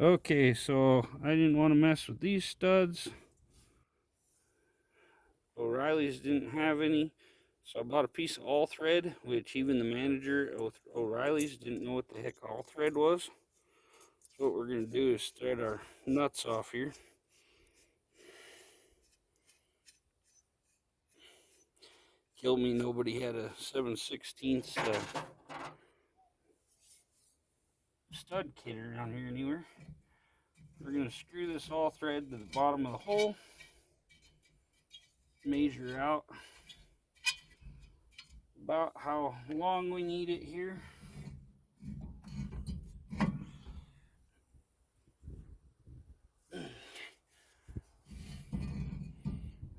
Okay, so I didn't want to mess with these studs. O'Reilly's didn't have any, so I bought a piece of all thread, which even the manager of O'Reilly's didn't know what the heck all thread was. So what we're going to do is thread our nuts off here. Killed me nobody had a 7/16 stud kit around here anywhere. We're going to screw this all thread to the bottom of the hole, measure out about how long we need it here.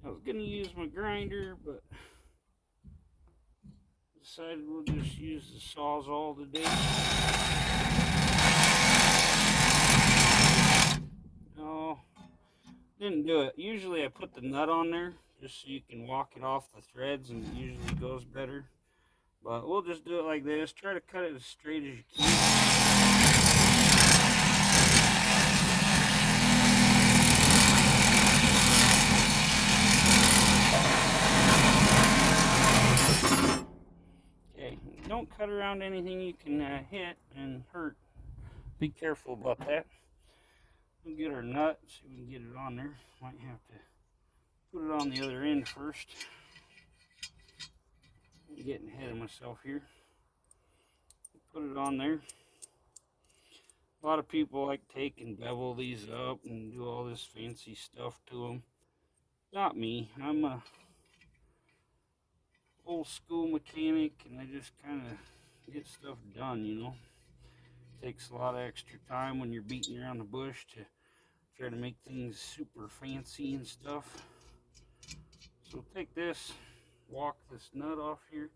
I was going to use my grinder, but decided we'll just use the Sawzall today. No, didn't do it. Usually I put the nut on there just so you can walk it off the threads, and it usually goes better. But we'll just do it like this. Try to cut it as straight as you can. Okay, don't cut around anything you can hit and hurt. Be careful about that. We'll get our nut, see if we can get it on there. Might have to put it on the other end first. I'm getting ahead of myself here. Put it on there. A lot of people like take and bevel these up and do all this fancy stuff to them. Not me. I'm a old school mechanic, and I just kind of get stuff done, you know. Takes a lot of extra time when you're beating around the bush to try to make things super fancy and stuff. So take this, walk this nut off here.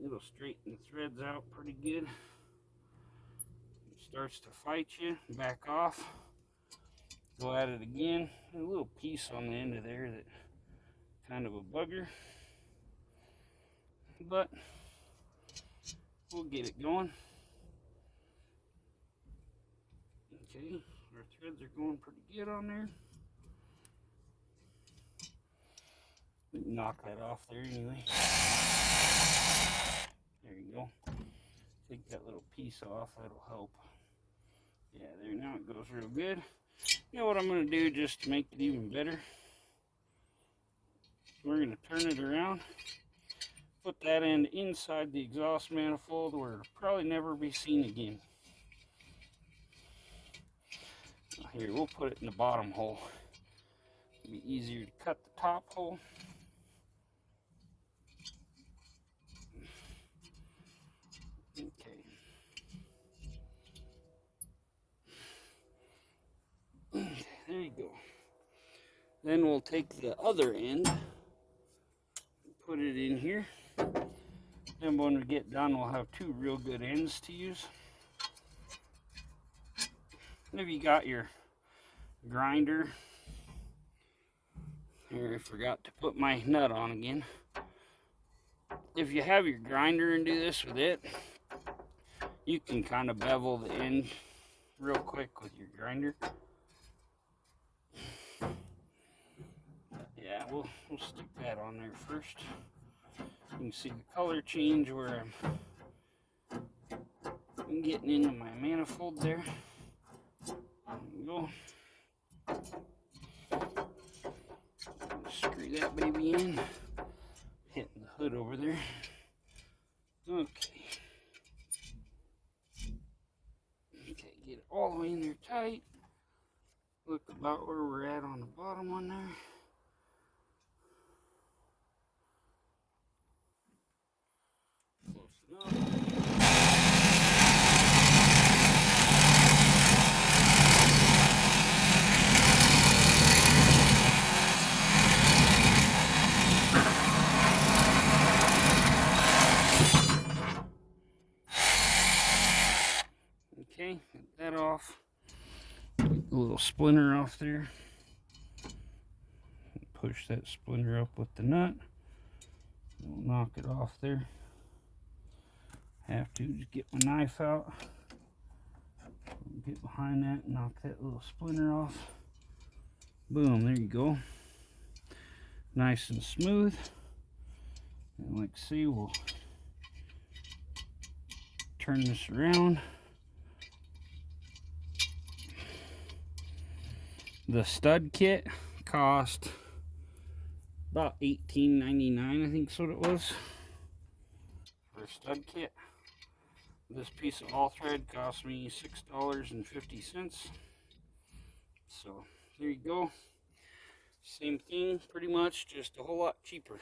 It'll straighten the threads out pretty good. It starts to fight you, back off. Go at it again. There's a little piece on the end of there that kind of a bugger, but we'll get it going. Okay, our threads are going pretty good on there. We can knock that off there anyway. There you go. Take that little piece off, that'll help. Yeah, there, now it goes real good. You know what I'm going to do just to make it even better? We're going to turn it around, put that end inside the exhaust manifold where it'll probably never be seen again. Here, we'll put it in the bottom hole. It'll be easier to cut the top hole. Okay. There you go. Then we'll take the other end, put it in here. Then when we get done, we'll have two real good ends to use. And if you got your grinder, here I forgot to put my nut on again. If you have your grinder and do this with it, you can kind of bevel the end real quick with your grinder. Yeah, we'll stick that on there first. You can see the color change where I'm getting into my manifold there. There we go. Screw that baby in. Hitting the hood over there. Okay. Okay, get it all the way in there tight. Look about where we're at on the bottom one there. Close enough. Okay, get that off. Get a little splinter off there. Push that splinter up with the nut. We'll knock it off there. Have to just get my knife out. get behind that and knock that little splinter off. Boom, there you go. Nice and smooth. And like see, we'll turn this around. The stud kit cost about $18.99, I think is what it was for a stud kit. This piece of all thread cost me $6.50. So there you go. Same thing, pretty much, just a whole lot cheaper.